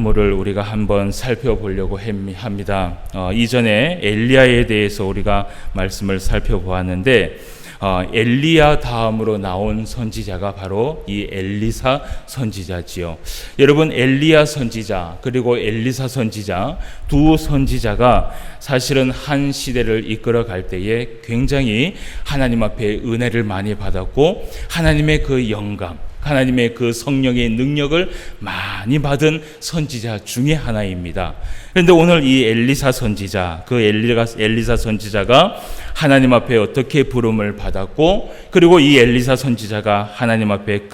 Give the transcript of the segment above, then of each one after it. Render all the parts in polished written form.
인물을 우리가 한번 살펴보려고 합니다. 이전에 엘리야에 대해서 우리가 말씀을 살펴보았는데 엘리야 다음으로 나온 선지자가 바로 이 엘리사 선지자지요. 여러분, 엘리야 선지자 그리고 엘리사 선지자 두 선지자가 사실은 한 시대를 이끌어갈 때에 굉장히 하나님 앞에 은혜를 많이 받았고 하나님의 그 영감, 하나님의 그 성령의 능력을 많이 받은 선지자 중에 하나입니다. 그런데 오늘 이 엘리사 선지자, 그 엘리사 선지자가 하나님 앞에 어떻게 부름을 받았고, 그리고 이 엘리사 선지자가 하나님 앞에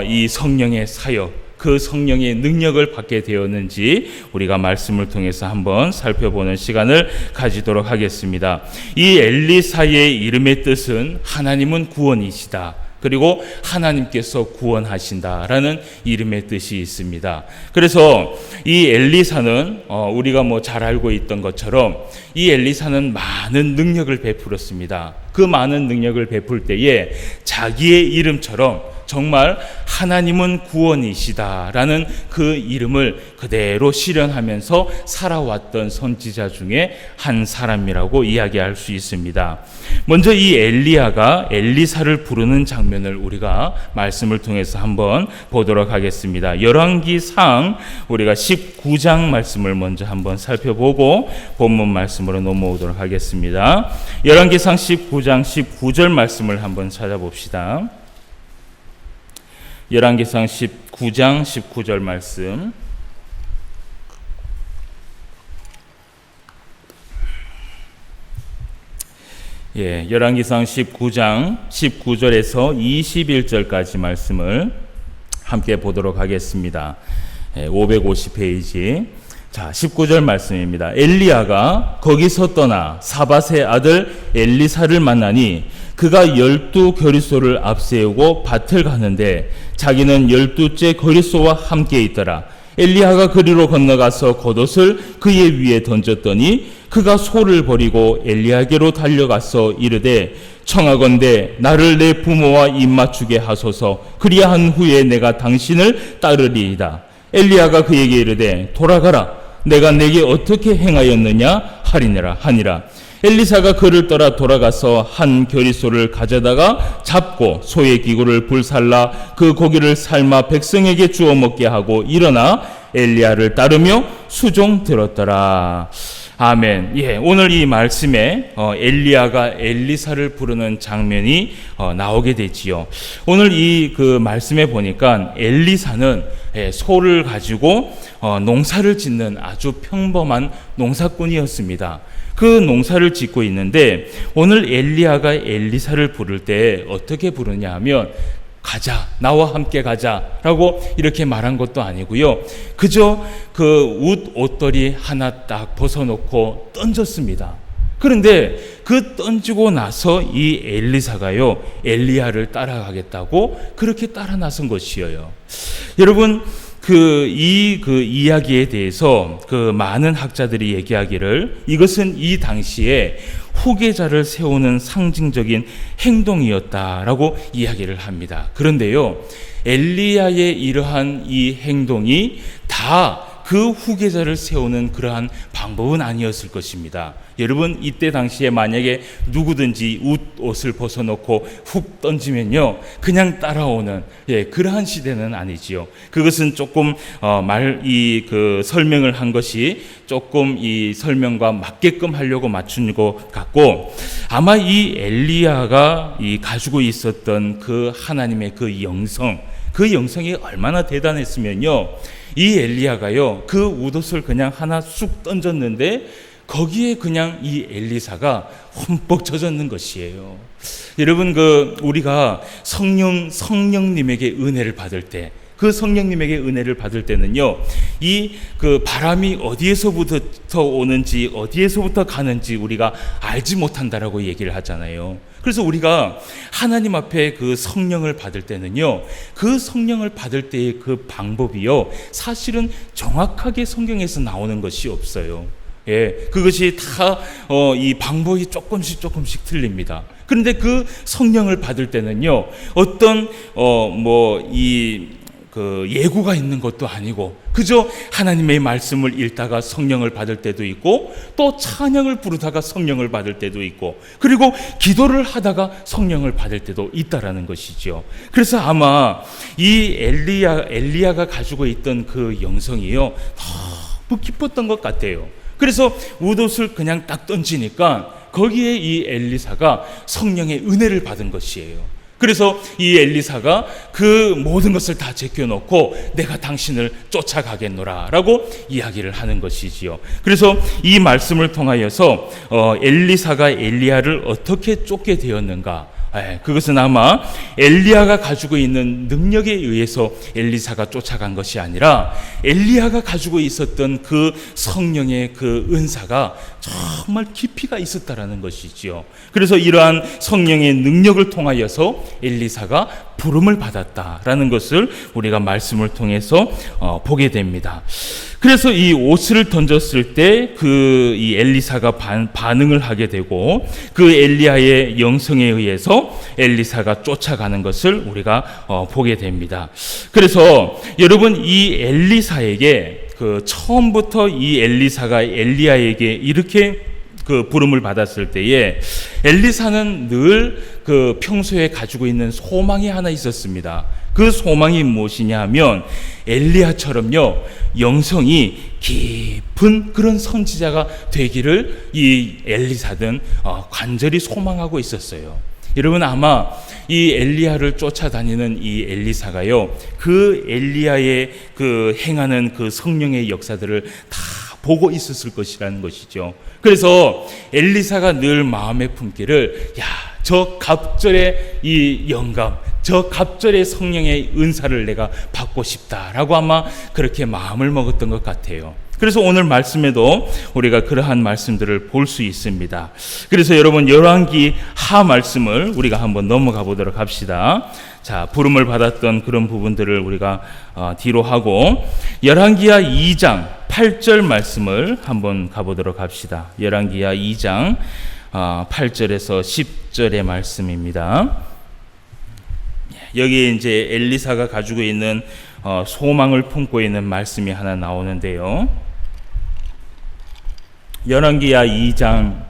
이 성령의 사역, 그 성령의 능력을 받게 되었는지 우리가 말씀을 통해서 한번 살펴보는 시간을 가지도록 하겠습니다. 이 엘리사의 이름의 뜻은 하나님은 구원이시다, 그리고 하나님께서 구원하신다라는 이름의 뜻이 있습니다. 그래서 이 엘리사는 우리가 잘 알고 있던 것처럼 이 엘리사는 많은 능력을 베풀었습니다. 그 많은 능력을 베풀 때에 자기의 이름처럼 정말 하나님은 구원이시다라는 그 이름을 그대로 실현하면서 살아왔던 선지자 중에 한 사람이라고 이야기할 수 있습니다. 먼저 이 엘리야가 엘리사를 부르는 장면을 우리가 말씀을 통해서 한번 보도록 하겠습니다. 열왕기상 우리가 19장 말씀을 먼저 한번 살펴보고 본문 말씀으로 넘어오도록 하겠습니다. 열왕기상 19장 19절 말씀을 한번 찾아봅시다. 열왕기상 19장 19절 말씀. 열왕기상 19장 19절에서 21절까지 말씀을 함께 보도록 하겠습니다. 550페이지. 자, 19절 말씀입니다. 엘리야가 거기서 떠나 사밧의 아들 엘리사를 만나니 그가 12겨리소를 앞세우고 밭을 가는데 자기는 12째 겨리소와 함께 있더라. 엘리야가 그리로 건너가서 겉옷을 그의 위에 던졌더니 그가 소를 버리고 엘리야에게로 달려가서 이르되 청하건대 나를 내 부모와 입맞추게 하소서. 그리한 후에 내가 당신을 따르리이다. 엘리야가 그에게 이르되 돌아가라. 내가 내게 어떻게 행하였느냐 하니라. 엘리사가 그를 떠나 돌아가서 한 겨리소를 가져다가 잡고 소의 기구를 불살라 그 고기를 삶아 백성에게 주어 먹게 하고 일어나 엘리야를 따르며 수종 들었더라. 아멘. 오늘 이 말씀에 엘리야가 엘리사를 부르는 장면이 나오게 되지요. 오늘 이 그 말씀에 보니까 엘리사는 소를 가지고 농사를 짓는 아주 평범한 농사꾼이었습니다. 그 농사를 짓고 있는데 오늘 엘리야가 엘리사를 부를 때 어떻게 부르냐 하면 가자, 나와 함께 가자라고 이렇게 말한 것도 아니고요. 그저 그 옷걸이 하나 딱 벗어놓고 던졌습니다. 그런데 그 던지고 나서 이 엘리사가요, 엘리야를 따라가겠다고 그렇게 따라 나선 것이에요. 여러분, 그 이야기에 대해서 그 많은 학자들이 얘기하기를 이것은 이 당시에 후계자를 세우는 상징적인 행동이었다라고 이야기를 합니다. 그런데요, 엘리야의 이러한 이 행동이 다 그 후계자를 세우는 그러한 방법은 아니었을 것입니다. 여러분, 이때 당시에 만약에 누구든지 옷을 벗어놓고 훅 던지면요, 그냥 따라오는 그러한 시대는 아니지요. 그것은 조금 설명을 한 것이 조금 이 설명과 맞게끔 하려고 맞춘 것 같고, 아마 이 엘리야가 가지고 있었던 그 하나님의 그 영성이 얼마나 대단했으면요, 이 엘리야가요, 그 웃옷을 그냥 하나 쑥 던졌는데 거기에 그냥 이 엘리사가 흠뻑 젖었는 것이에요. 여러분, 우리가 성령님에게 은혜를 받을 때, 그 성령님에게 은혜를 받을 때는요, 그 바람이 어디에서부터 오는지 어디에서부터 가는지 우리가 알지 못한다라고 얘기를 하잖아요. 그래서 우리가 하나님 앞에 그 성령을 받을 때는요, 그 성령을 받을 때의 그 방법이요, 사실은 정확하게 성경에서 나오는 것이 없어요. 그것이 다 이 방법이 조금씩 틀립니다. 그런데 그 성령을 받을 때는요, 어떤 그 예고가 있는 것도 아니고 그저 하나님의 말씀을 읽다가 성령을 받을 때도 있고 또 찬양을 부르다가 성령을 받을 때도 있고 그리고 기도를 하다가 성령을 받을 때도 있다라는 것이죠. 그래서 아마 이 엘리야가 가지고 있던 그 영성이요 너무 깊었던 것 같아요. 그래서 웃옷을 그냥 딱 던지니까 거기에 이 엘리사가 성령의 은혜를 받은 것이에요. 그래서 이 엘리사가 그 모든 것을 다 제껴놓고 내가 당신을 쫓아가겠노라 라고 이야기를 하는 것이지요. 그래서 이 말씀을 통하여서 엘리사가 엘리야를 어떻게 쫓게 되었는가, 그것은 아마 엘리야가 가지고 있는 능력에 의해서 엘리사가 쫓아간 것이 아니라 엘리야가 가지고 있었던 그 성령의 그 은사가 정말 깊이가 있었다라는 것이지요. 그래서 이러한 성령의 능력을 통하여서 엘리사가 부름을 받았다라는 것을 우리가 말씀을 통해서 보게 됩니다. 그래서 이 옷을 던졌을 때 이 엘리사가 반응을 하게 되고 그 엘리야의 영성에 의해서 엘리사가 쫓아가는 것을 우리가 보게 됩니다. 그래서 여러분 이 엘리사에게 처음부터 이 엘리사가 엘리야에게 이렇게 그 부름을 받았을 때에 엘리사는 늘 그 평소에 가지고 있는 소망이 하나 있었습니다. 그 소망이 무엇이냐 하면 엘리야처럼요 영성이 깊은 그런 선지자가 되기를 이 엘리사는 간절히 소망하고 있었어요. 여러분 아마 이 엘리야를 쫓아다니는 이 엘리사가요 그 엘리야의 그 행하는 그 성령의 역사들을 다 보고 있었을 것이라는 것이죠. 그래서 엘리사가 늘 마음에 품기를 저 갑절의 이 영감, 저 갑절의 성령의 은사를 내가 받고 싶다라고 아마 그렇게 마음을 먹었던 것 같아요. 그래서 오늘 말씀에도 우리가 그러한 말씀들을 볼 수 있습니다. 그래서 여러분 열왕기 하 말씀을 우리가 한번 넘어가 보도록 합시다. 자, 부름을 받았던 그런 부분들을 우리가 뒤로 하고 열왕기하 2장 8절 말씀을 한번 가보도록 합시다. 열왕기하 2장 8절에서 10절의 말씀입니다. 여기에 이제 엘리사가 가지고 있는 소망을 품고 있는 말씀이 하나 나오는데요. 열왕기하 2장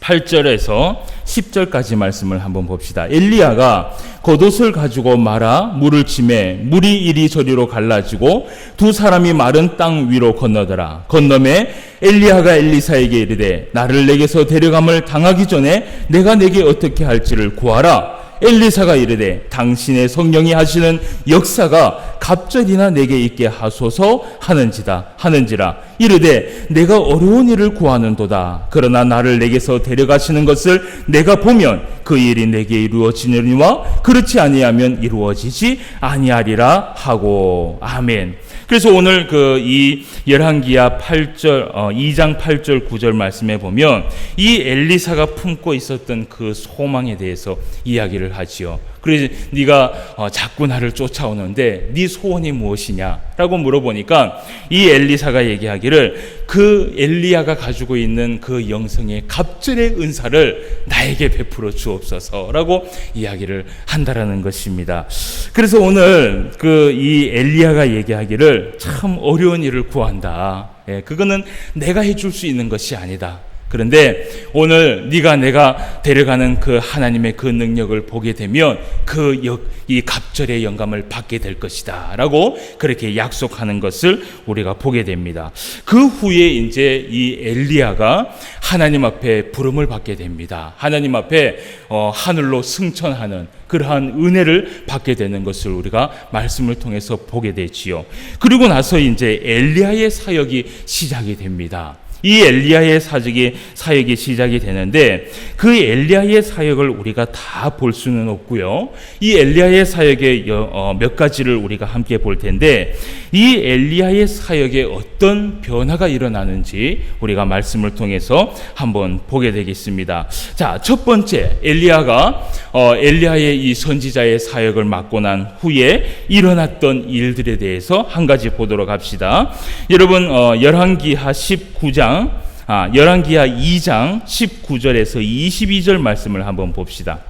8절에서 10절까지 말씀을 한번 봅시다. 엘리야가 겉옷을 가지고 말아 물을 치매 물이 이리저리로 갈라지고 두 사람이 마른 땅 위로 건너더라. 건너매 엘리야가 엘리사에게 이르되 나를 내게서 데려감을 당하기 전에 내가 내게 어떻게 할지를 구하라. 엘리사가 이르되 당신의 성령이 하시는 역사가 갑절이나 내게 있게 하소서 하는지라. 이르되 내가 어려운 일을 구하는도다. 그러나 나를 내게서 데려가시는 것을 내가 보면 그 일이 내게 이루어지느니와 그렇지 아니하면 이루어지지 아니하리라 하고. 아멘. 그래서 오늘 이 열왕기하 2장 8절 9절 말씀에 보면 이 엘리사가 품고 있었던 그 소망에 대해서 이야기를 하지요. 그래서 네가 자꾸 나를 쫓아오는데 네 소원이 무엇이냐라고 물어보니까 이 엘리사가 얘기하기를 그 엘리야가 가지고 있는 그 영성의 갑절의 은사를 나에게 베풀어 주옵소서라고 이야기를 한다라는 것입니다. 그래서 오늘 이 엘리야가 얘기하기를 참 어려운 일을 구한다. 그거는 내가 해줄 수 있는 것이 아니다. 그런데 오늘 내가 데려가는 그 하나님의 그 능력을 보게 되면 이 갑절의 영감을 받게 될 것이다 라고 그렇게 약속하는 것을 우리가 보게 됩니다. 그 후에 이제 이 엘리야가 하나님 앞에 부름을 받게 됩니다. 하나님 앞에 하늘로 승천하는 그러한 은혜를 받게 되는 것을 우리가 말씀을 통해서 보게 되지요. 그리고 나서 이제 엘리야의 사역이 시작이 됩니다. 이 엘리야의 사역이 시작이 되는데 그 엘리야의 사역을 우리가 다 볼 수는 없고요. 이 엘리야의 사역의 몇 가지를 우리가 함께 볼 텐데 이 엘리야의 사역에 어떤 변화가 일어나는지 우리가 말씀을 통해서 한번 보게 되겠습니다. 자, 첫 번째 엘리야가 엘리야의 이 선지자의 사역을 맡고 난 후에 일어났던 일들에 대해서 한 가지 보도록 합시다. 여러분 열왕기하 19장 열왕기하 2장 19절에서 22절 말씀을 한번 봅시다.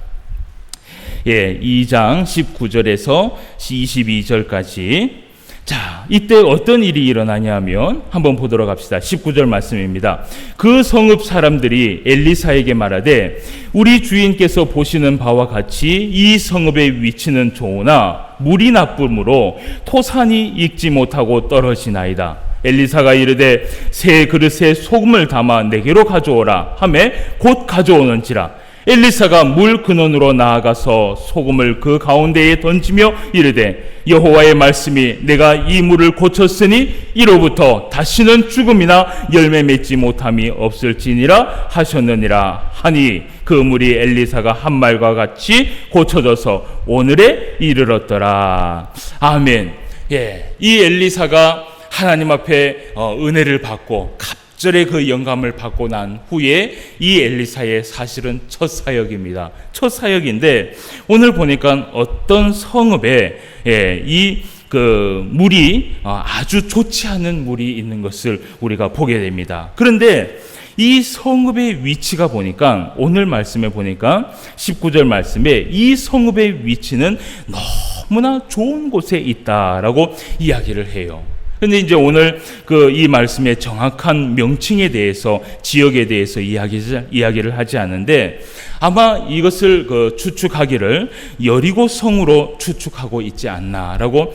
2장 19절에서 22절까지. 자, 이때 어떤 일이 일어나냐면 한번 보도록 합시다. 19절 말씀입니다. 그 성읍 사람들이 엘리사에게 말하되 우리 주인께서 보시는 바와 같이 이 성읍의 위치는 좋으나 물이 나쁨으로 토산이 익지 못하고 떨어지나이다. 엘리사가 이르되 새 그릇에 소금을 담아 내게로 가져오라 하매 곧 가져오는지라. 엘리사가 물 근원으로 나아가서 소금을 그 가운데에 던지며 이르되 여호와의 말씀이 내가 이 물을 고쳤으니 이로부터 다시는 죽음이나 열매 맺지 못함이 없을지니라 하셨느니라 하니 그 물이 엘리사가 한 말과 같이 고쳐져서 오늘에 이르렀더라. 아멘. 이 엘리사가 하나님 앞에 은혜를 받고 갑절의 그 영감을 받고 난 후에 이 엘리사의 사실은 첫 사역입니다. 첫 사역인데 오늘 보니까 어떤 성읍에 그 물이 아주 좋지 않은 물이 있는 것을 우리가 보게 됩니다. 그런데 이 성읍의 위치가 보니까 오늘 말씀에 보니까 19절 말씀에 이 성읍의 위치는 너무나 좋은 곳에 있다라고 이야기를 해요. 근데 이제 오늘 이 말씀의 정확한 명칭에 대해서, 지역에 대해서 이야기를 하지 않는데 아마 이것을 추측하기를 여리고 성으로 추측하고 있지 않나라고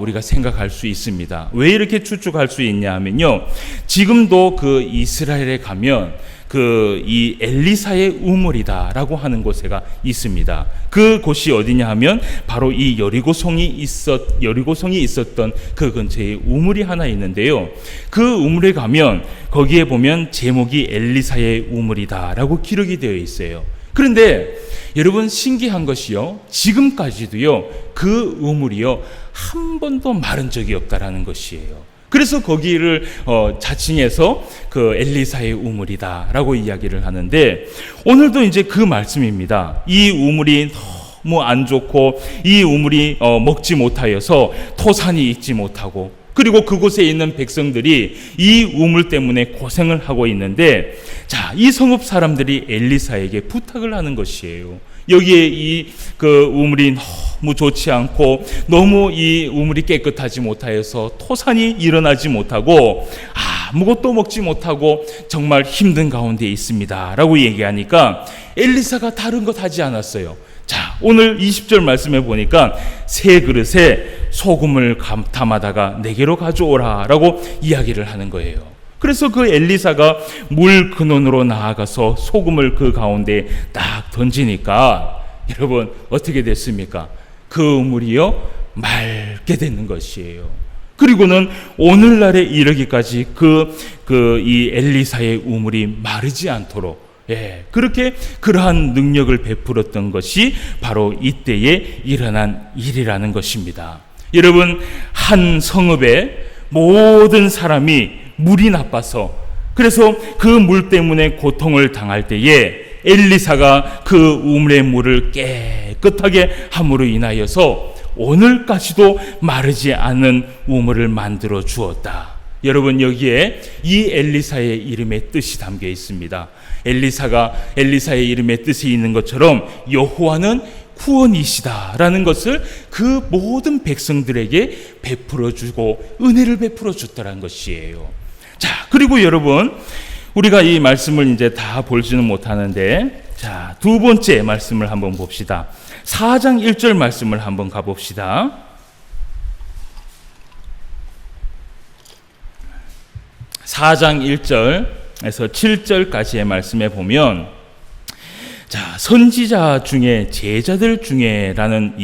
우리가 생각할 수 있습니다. 왜 이렇게 추측할 수 있냐 하면요. 지금도 이스라엘에 가면 이 엘리사의 우물이다라고 하는 곳에가 있습니다. 그 곳이 어디냐 하면 바로 이 여리고성이 있었던 그 근처에 우물이 하나 있는데요. 그 우물에 가면 거기에 보면 제목이 엘리사의 우물이다라고 기록이 되어 있어요. 그런데 여러분 신기한 것이요. 지금까지도요. 그 우물이요. 한 번도 마른 적이 없다라는 것이에요. 그래서 거기를 자칭해서 엘리사의 우물이다라고 이야기를 하는데 오늘도 이제 그 말씀입니다. 이 우물이 너무 안 좋고 이 우물이 먹지 못하여서 토산이 익지 못하고 그리고 그곳에 있는 백성들이 이 우물 때문에 고생을 하고 있는데 자, 이 성읍 사람들이 엘리사에게 부탁을 하는 것이에요. 여기에 우물이 너무 좋지 않고 너무 이 우물이 깨끗하지 못하여서 토산이 일어나지 못하고 아무것도 먹지 못하고 정말 힘든 가운데 있습니다 라고 얘기하니까 엘리사가 다른 것 하지 않았어요. 자, 오늘 20절 말씀에 보니까 새 그릇에 소금을 담아다가 내게로 가져오라 라고 이야기를 하는 거예요. 그래서 그 엘리사가 물 근원으로 나아가서 소금을 그 가운데 딱 던지니까 여러분 어떻게 됐습니까? 그 물이요 맑게 되는 것이에요. 그리고는 오늘날에 이르기까지 이 엘리사의 우물이 마르지 않도록 그렇게 그러한 능력을 베풀었던 것이 바로 이때에 일어난 일이라는 것입니다. 여러분 한 성읍에 모든 사람이 물이 나빠서 그래서 그 물 때문에 고통을 당할 때에 엘리사가 그 우물의 물을 깨끗하게 함으로 인하여서 오늘까지도 마르지 않는 우물을 만들어 주었다. 여러분 여기에 이 엘리사의 이름의 뜻이 담겨 있습니다. 엘리사의 이름의 뜻이 있는 것처럼 여호와는 구원이시다라는 것을 그 모든 백성들에게 베풀어 주고 은혜를 베풀어 줬다는 것이에요. 자, 그리고 여러분 우리가 이 말씀을 이제 다 볼지는 못하는데 자, 두 번째 말씀을 한번 봅시다. 4장 1절 말씀을 한번 가봅시다. 4장 1절에서 7절까지의 말씀에 보면 자, 선지자 중에 제자들 중에라는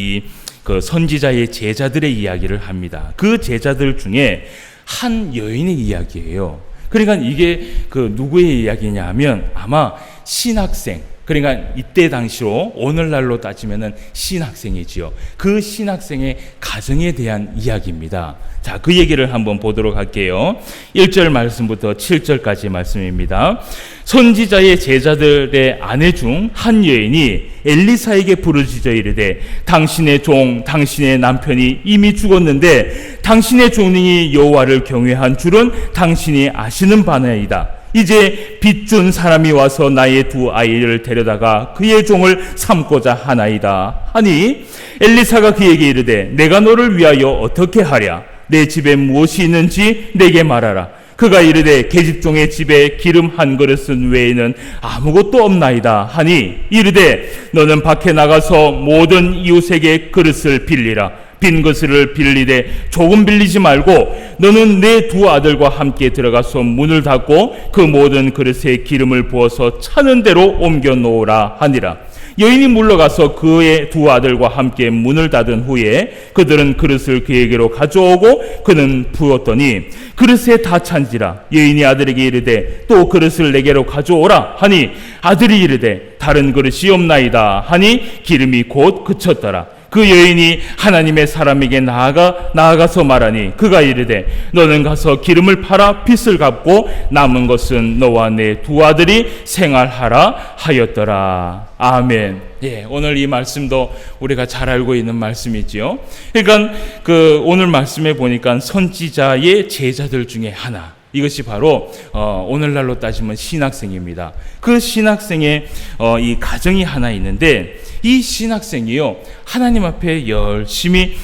선지자의 제자들의 이야기를 합니다. 그 제자들 중에 한 여인의 이야기예요. 그러니까 이게 누구의 이야기냐 하면 아마 신학생, 그러니까 이때 당시로 오늘날로 따지면은 신학생이지요. 그 신학생의 가정에 대한 이야기입니다. 자, 그 얘기를 한번 보도록 할게요. 1절 말씀부터 7절까지 말씀입니다. 선지자의 제자들의 아내 중 한 여인이 엘리사에게 부르짖어 이르되 당신의 종 당신의 남편이 이미 죽었는데 당신의 종이 여호와를 경외한 줄은 당신이 아시는 바나이다. 이제 빚준 사람이 와서 나의 두 아이를 데려다가 그의 종을 삼고자 하나이다 하니 엘리사가 그에게 이르되 내가 너를 위하여 어떻게 하랴? 내 집에 무엇이 있는지 내게 말하라. 그가 이르되 계집종의 집에 기름 한 그릇은 외에는 아무것도 없나이다 하니 이르되 너는 밖에 나가서 모든 이웃에게 그릇을 빌리라. 빈 그릇을 빌리되 조금 빌리지 말고 너는 내 두 아들과 함께 들어가서 문을 닫고 그 모든 그릇에 기름을 부어서 차는 대로 옮겨 놓으라 하니라. 여인이 물러가서 그의 두 아들과 함께 문을 닫은 후에 그들은 그릇을 그에게로 가져오고 그는 부었더니 그릇에 다 찬지라. 여인이 아들에게 이르되 또 그릇을 내게로 가져오라 하니 아들이 이르되 다른 그릇이 없나이다 하니 기름이 곧 그쳤더라. 그 여인이 하나님의 사람에게 나아가서 말하니 그가 이르되 너는 가서 기름을 팔아 빚을 갚고 남은 것은 너와 내 두 아들이 생활하라 하였더라. 아멘. 예, 오늘 이 말씀도 우리가 잘 알고 있는 말씀이지요. 그러니까 오늘 말씀에 보니까 선지자의 제자들 중에 하나, 이것이 바로 오늘날로 따지면 신학생입니다. 그 신학생의 이 가정이 하나 있는데 이 신학생이요 하나님 앞에 열심히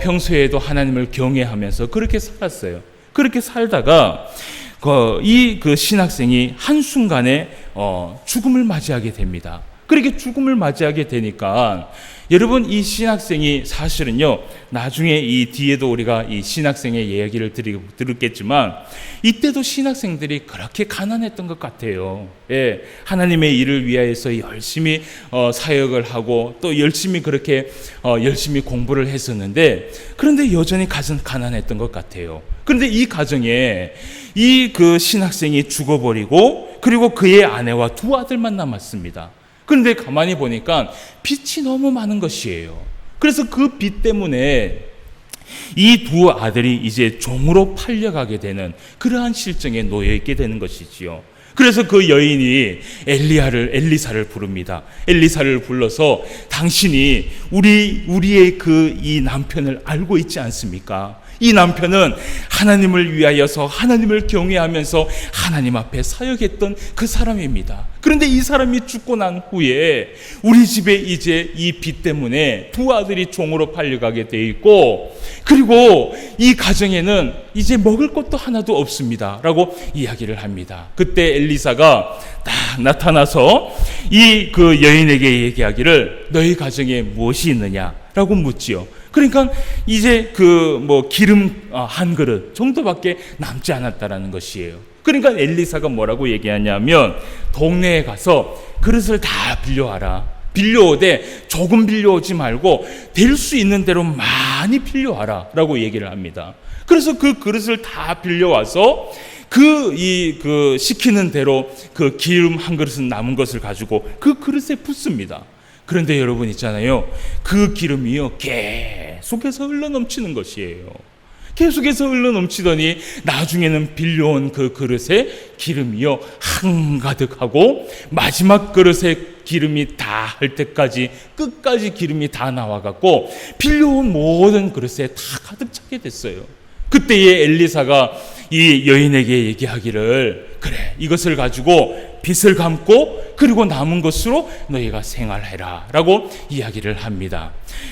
평소에도 하나님을 경외하면서 그렇게 살았어요. 그렇게 살다가 그 신학생이 한순간에 죽음을 맞이하게 됩니다. 그렇게 죽음을 맞이하게 되니까 여러분 이 신학생이 사실은요 나중에 이 뒤에도 우리가 이 신학생의 이야기를 들었겠지만 이때도 신학생들이 그렇게 가난했던 것 같아요. 예, 하나님의 일을 위하여서 열심히 사역을 하고 또 열심히 그렇게 열심히 공부를 했었는데 그런데 여전히 가난했던 것 같아요. 그런데 이 가정에 이 그 신학생이 죽어버리고 그리고 그의 아내와 두 아들만 남았습니다. 그런데 가만히 보니까 빚이 너무 많은 것이에요. 그래서 그 빚 때문에 이 두 아들이 이제 종으로 팔려가게 되는 그러한 실정에 놓여 있게 되는 것이지요. 그래서 그 여인이 엘리사를 부릅니다. 엘리사를 불러서 당신이 우리의 이 남편을 알고 있지 않습니까? 이 남편은 하나님을 위하여서 하나님을 경외하면서 하나님 앞에 사역했던 그 사람입니다. 그런데 이 사람이 죽고 난 후에 우리 집에 이제 이 빚 때문에 두 아들이 종으로 팔려가게 돼 있고 그리고 이 가정에는 이제 먹을 것도 하나도 없습니다 라고 이야기를 합니다. 그때 엘리사가 딱 나타나서 이 그 여인에게 얘기하기를 너희 가정에 무엇이 있느냐 라고 묻지요. 그러니까 이제 기름 한 그릇 정도밖에 남지 않았다라는 것이에요. 그러니까 엘리사가 뭐라고 얘기하냐면 동네에 가서 그릇을 다 빌려와라. 빌려오되 조금 빌려오지 말고 될 수 있는 대로 많이 빌려와라 라고 얘기를 합니다. 그래서 그 그릇을 다 빌려와서 시키는 대로 그 기름 한 그릇은 남은 것을 가지고 그 그릇에 붓습니다. 그런데 여러분 있잖아요. 그 기름이요 계속해서 흘러넘치는 것이에요. 계속해서 흘러넘치더니 나중에는 빌려온 그 그릇에 기름이요 한가득하고 마지막 그릇에 기름이 다 할 때까지 끝까지 기름이 다 나와갖고 빌려온 모든 그릇에 다 가득 차게 됐어요. 그때에 엘리사가 이 여인에게 얘기하기를 그래 이것을 가지고 빚을 갚고 그리고 남은 것으로 너희가 생활해라 라고 이야기를 합니다.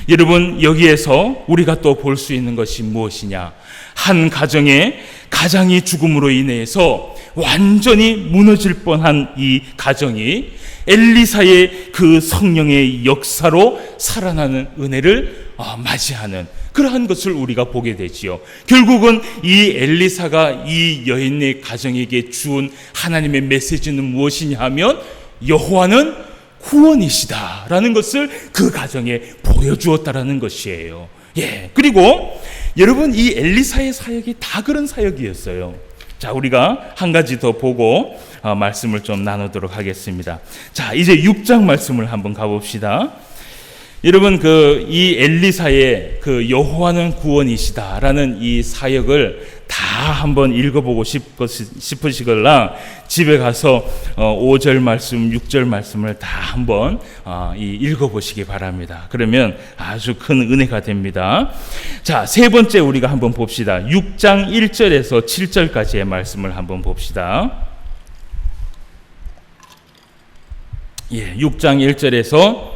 여러분 여기에서 우리가 또 볼 수 있는 것이 무엇이냐, 한 가정의 가장이 죽음으로 인해서 완전히 무너질 뻔한 이 가정이 엘리사의 그 성령의 역사로 살아나는 은혜를 맞이하는 그러한 것을 우리가 보게 되지요. 결국은 이 엘리사가 이 여인의 가정에게 주은 하나님의 메시지는 무엇이냐 하면 여호와는 구원이시다라는 것을 그 가정에 보여주었다라는 것이에요. 예. 그리고 여러분 이 엘리사의 사역이 다 그런 사역이었어요. 자, 우리가 한 가지 더 보고 말씀을 좀 나누도록 하겠습니다. 자, 이제 6장 말씀을 한번 가봅시다. 여러분 이 엘리사의 그 여호와는 구원이시다라는 이 사역을 다 한번 읽어보고 싶으시거나 집에 가서 5절 말씀, 6절 말씀을 다 한번 읽어보시기 바랍니다. 그러면 아주 큰 은혜가 됩니다. 자, 세 번째 우리가 한번 봅시다. 6장 1절에서 7절까지의 말씀을 한번 봅시다. 6장 1절에서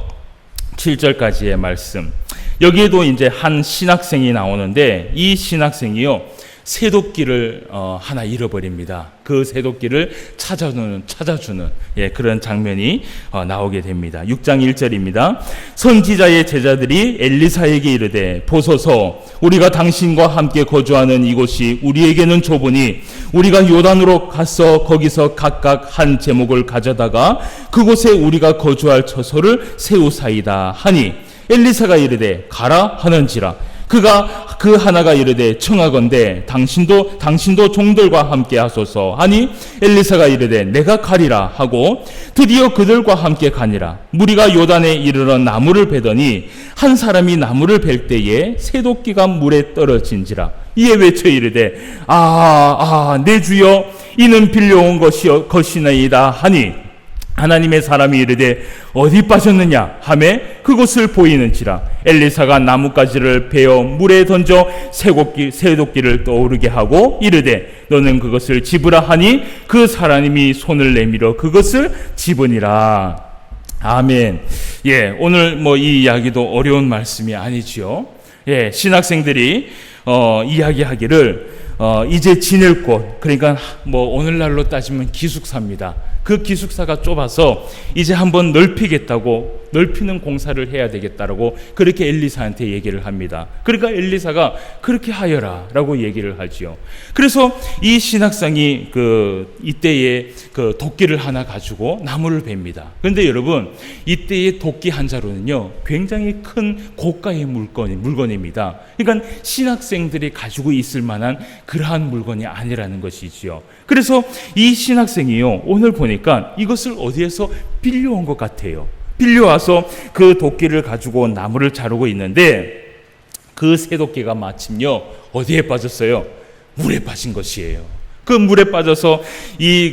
7절까지의 말씀. 여기에도 이제 한 신학생이 나오는데 이 신학생이요, 새도끼를 하나 잃어버립니다. 그 새도끼를 찾아주는 그런 장면이 나오게 됩니다. 6장 1절입니다. 선지자의 제자들이 엘리사에게 이르되 보소서, 우리가 당신과 함께 거주하는 이곳이 우리에게는 좁으니 우리가 요단으로 가서 거기서 각각 한 제목을 가져다가 그곳에 우리가 거주할 처소를 세우사이다 하니, 엘리사가 이르되 가라 하는지라. 그가 그 하나가 이르되 청하건대 당신도 종들과 함께 하소서 하니, 엘리사가 이르되 내가 가리라 하고 드디어 그들과 함께 가니라. 무리가 요단에 이르러 나무를 베더니 한 사람이 나무를 벨 때에 새도끼가 물에 떨어진지라. 이에 외쳐 이르되 내 주여, 이는 빌려온 것이나이다 하니, 하나님의 사람이 이르되 어디 빠졌느냐 하매 그곳을 보이는지라. 엘리사가 나뭇가지를 베어 물에 던져 새도끼를 떠오르게 하고 이르되 너는 그것을 집으라 하니, 그 사람이 손을 내밀어 그것을 집으니라. 아멘. 오늘 이 이야기도 어려운 말씀이 아니지요. 신학생들이 이야기하기를 이제 지낼 곳, 그러니까 오늘날로 따지면 기숙사입니다. 그 기숙사가 좁아서 이제 한번 넓히는 공사를 해야 되겠다라고 그렇게 엘리사한테 얘기를 합니다. 그러니까 엘리사가 그렇게 하여라 라고 얘기를 하지요. 그래서 이 신학생이 이때에 도끼를 하나 가지고 나무를 베입니다. 그런데 여러분, 이때의 도끼 한 자루는요, 굉장히 큰 고가의 물건입니다. 그러니까 신학생들이 가지고 있을 만한 그러한 물건이 아니라는 것이지요. 그래서 이 신학생이요, 오늘 보니까 이것을 어디에서 빌려온 것 같아요. 빌려와서 그 도끼를 가지고 나무를 자르고 있는데, 그 새도끼가 마침요 어디에 빠졌어요? 물에 빠진 것이에요. 그 물에 빠져서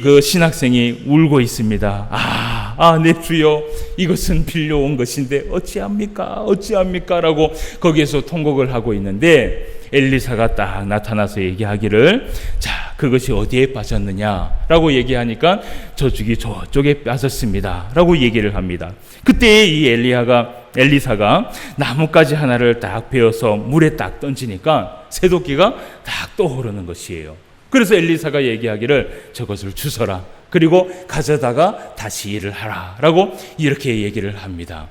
그 신학생이 울고 있습니다. 내 주여, 이것은 빌려온 것인데 어찌합니까 라고 거기에서 통곡을 하고 있는데, 엘리사가 딱 나타나서 얘기하기를, 자, 그것이 어디에 빠졌느냐라고 얘기하니까 저쪽에 빠졌습니다 라고 얘기를 합니다. 그때 이 엘리사가 나뭇가지 하나를 딱 베어서 물에 딱 던지니까 새도끼가 딱 떠오르는 것이에요. 그래서 엘리사가 얘기하기를 저것을 주서라, 그리고 가져다가 다시 일을 하라 라고 이렇게 얘기를 합니다.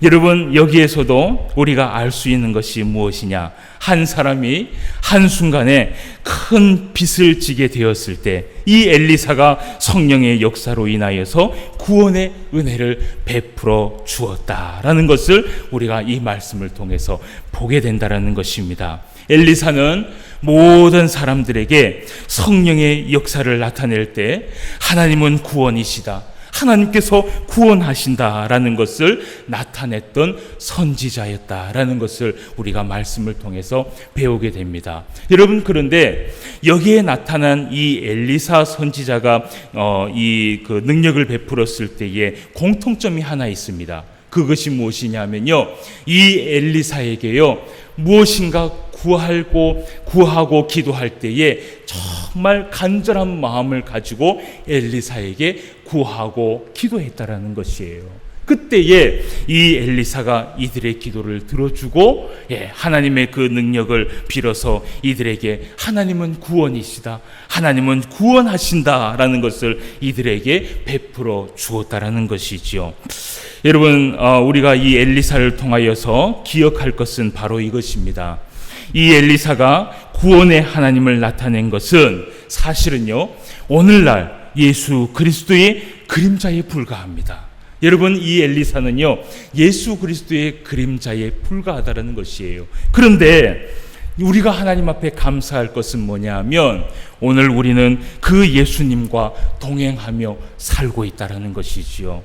여러분, 여기에서도 우리가 알 수 있는 것이 무엇이냐, 한 사람이 한순간에 큰 빚을 지게 되었을 때 이 엘리사가 성령의 역사로 인하여서 구원의 은혜를 베풀어 주었다라는 것을 우리가 이 말씀을 통해서 보게 된다라는 것입니다. 엘리사는 모든 사람들에게 성령의 역사를 나타낼 때 하나님은 구원이시다, 하나님께서 구원하신다라는 것을 나타냈던 선지자였다라는 것을 우리가 말씀을 통해서 배우게 됩니다. 여러분, 그런데 여기에 나타난 이 엘리사 선지자가 그 능력을 베풀었을 때에 공통점이 하나 있습니다. 그것이 무엇이냐면요, 이 엘리사에게요 무엇인가 구하고 기도할 때에 정말 간절한 마음을 가지고 엘리사에게 구하고 기도했다라는 것이에요. 그때에 이 엘리사가 이들의 기도를 들어주고 하나님의 그 능력을 빌어서 이들에게 하나님은 구원이시다, 하나님은 구원하신다라는 것을 이들에게 베풀어 주었다라는 것이지요. 여러분, 우리가 이 엘리사를 통하여서 기억할 것은 바로 이것입니다. 이 엘리사가 구원의 하나님을 나타낸 것은 사실은요, 오늘날 예수 그리스도의 그림자에 불과합니다. 여러분, 이 엘리사는요 예수 그리스도의 그림자에 불과하다는 것이에요. 그런데 우리가 하나님 앞에 감사할 것은 뭐냐 하면, 오늘 우리는 그 예수님과 동행하며 살고 있다는 것이지요.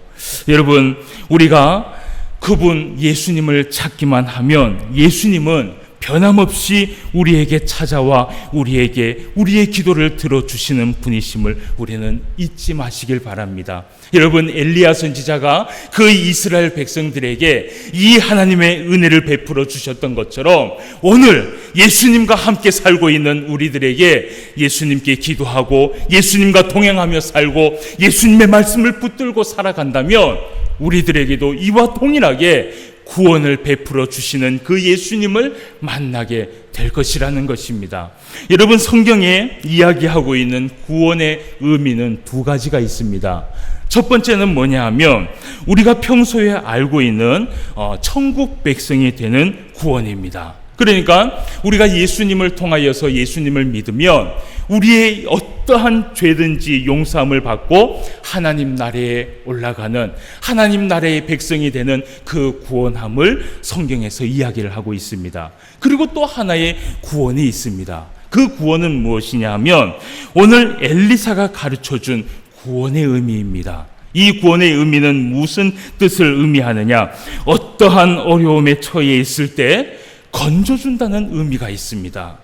여러분, 우리가 그분 예수님을 찾기만 하면 예수님은 변함없이 우리에게 찾아와 우리의 기도를 들어주시는 분이심을 우리는 잊지 마시길 바랍니다. 여러분, 엘리야 선지자가 그 이스라엘 백성들에게 이 하나님의 은혜를 베풀어 주셨던 것처럼 오늘 예수님과 함께 살고 있는 우리들에게 예수님께 기도하고 예수님과 동행하며 살고 예수님의 말씀을 붙들고 살아간다면 우리들에게도 이와 동일하게 구원을 베풀어 주시는 그 예수님을 만나게 될 것이라는 것입니다. 여러분, 성경에 이야기하고 있는 구원의 의미는 두 가지가 있습니다. 첫 번째는 뭐냐 하면 우리가 평소에 알고 있는 천국 백성이 되는 구원입니다. 그러니까 우리가 예수님을 통하여서 예수님을 믿으면 우리의 어떠한 죄든지 용서함을 받고 하나님 나라에 올라가는, 하나님 나라의 백성이 되는 그 구원함을 성경에서 이야기를 하고 있습니다. 그리고 또 하나의 구원이 있습니다. 그 구원은 무엇이냐 하면 오늘 엘리사가 가르쳐준 구원의 의미입니다. 이 구원의 의미는 무슨 뜻을 의미하느냐? 어떠한 어려움에 처해 있을 때 건져준다는 의미가 있습니다.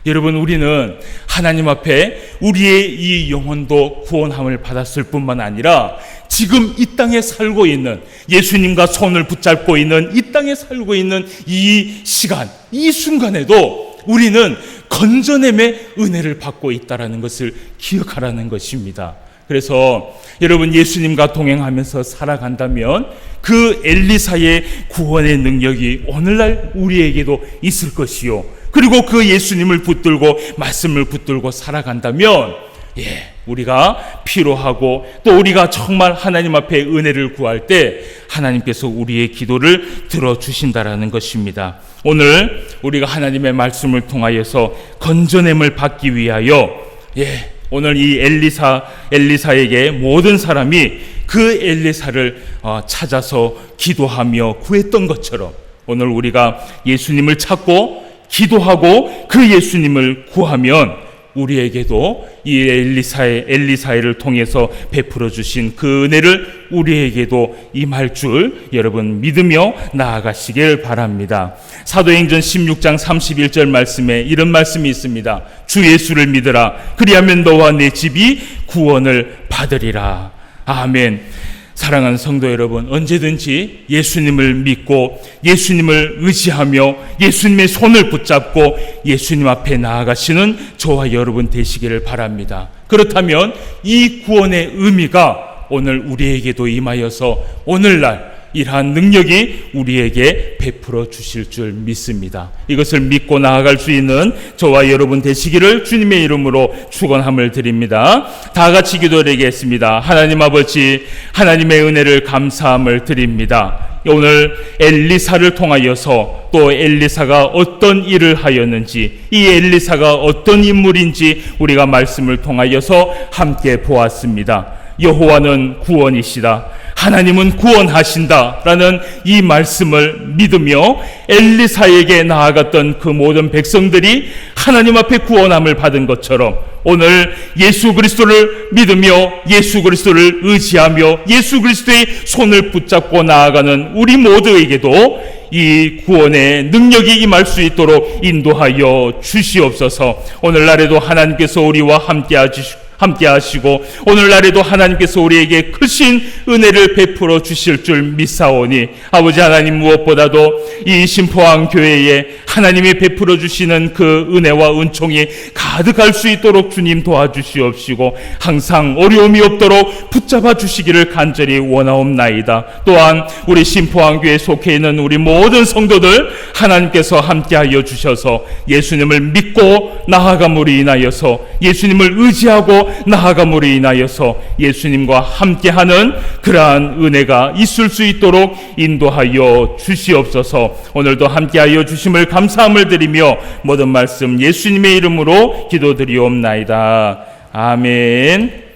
여러분, 우리는 하나님 앞에 우리의 이 영혼도 구원함을 받았을 뿐만 아니라 지금 이 땅에 살고 있는, 예수님과 손을 붙잡고 있는 이 땅에 살고 있는 이 시간, 이 순간에도 우리는 건져냄의 은혜를 받고 있다는 것을 기억하라는 것입니다. 그래서 여러분, 예수님과 동행하면서 살아간다면 그 엘리사의 구원의 능력이 오늘날 우리에게도 있을 것이요, 그리고 그 예수님을 붙들고 말씀을 붙들고 살아간다면 우리가 필요하고 또 우리가 정말 하나님 앞에 은혜를 구할 때 하나님께서 우리의 기도를 들어주신다라는 것입니다. 오늘 우리가 하나님의 말씀을 통하여서 건져냄을 받기 위하여 오늘 이 엘리사에게 모든 사람이 그 엘리사를 찾아서 기도하며 구했던 것처럼 오늘 우리가 예수님을 찾고 기도하고 그 예수님을 구하면 우리에게도 이 엘리사를 통해서 베풀어 주신 그 은혜를 우리에게도 임할 줄 여러분 믿으며 나아가시길 바랍니다. 사도행전 16장 31절 말씀에 이런 말씀이 있습니다. 주 예수를 믿으라. 그리하면 너와 내 집이 구원을 받으리라. 아멘. 사랑하는 성도 여러분, 언제든지 예수님을 믿고 예수님을 의지하며 예수님의 손을 붙잡고 예수님 앞에 나아가시는 저와 여러분 되시기를 바랍니다. 그렇다면 이 구원의 의미가 오늘 우리에게도 임하여서 오늘날 이러한 능력이 우리에게 베풀어 주실 줄 믿습니다. 이것을 믿고 나아갈 수 있는 저와 여러분 되시기를 주님의 이름으로 축원함을 드립니다. 다 같이 기도드리겠습니다. 하나님 아버지, 하나님의 은혜를 감사함을 드립니다. 오늘 엘리사를 통하여서 또 엘리사가 어떤 일을 하였는지, 이 엘리사가 어떤 인물인지 우리가 말씀을 통하여서 함께 보았습니다. 여호와는 구원이시다, 하나님은 구원하신다라는 이 말씀을 믿으며 엘리사에게 나아갔던 그 모든 백성들이 하나님 앞에 구원함을 받은 것처럼 오늘 예수 그리스도를 믿으며 예수 그리스도를 의지하며 예수 그리스도의 손을 붙잡고 나아가는 우리 모두에게도 이 구원의 능력이 임할 수 있도록 인도하여 주시옵소서. 오늘날에도 하나님께서 우리와 함께 하시고 오늘날에도 하나님께서 우리에게 크신 은혜를 베풀어 주실 줄 믿사오니 아버지 하나님, 무엇보다도 이 신포항 교회에 하나님이 베풀어 주시는 그 은혜와 은총이 가득할 수 있도록 주님 도와주시옵시고 항상 어려움이 없도록 붙잡아 주시기를 간절히 원하옵나이다. 또한 우리 신포항 교회에 속해 있는 우리 모든 성도들 하나님께서 함께하여 주셔서 예수님을 믿고 나아감으로 인하여서 예수님을 의지하고 나아감으로 인하여서 예수님과 함께하는 그러한 은혜가 있을 수 있도록 인도하여 주시옵소서. 오늘도 함께하여 주심을 감사함을 드리며 모든 말씀 예수님의 이름으로 기도드리옵나이다. 아멘.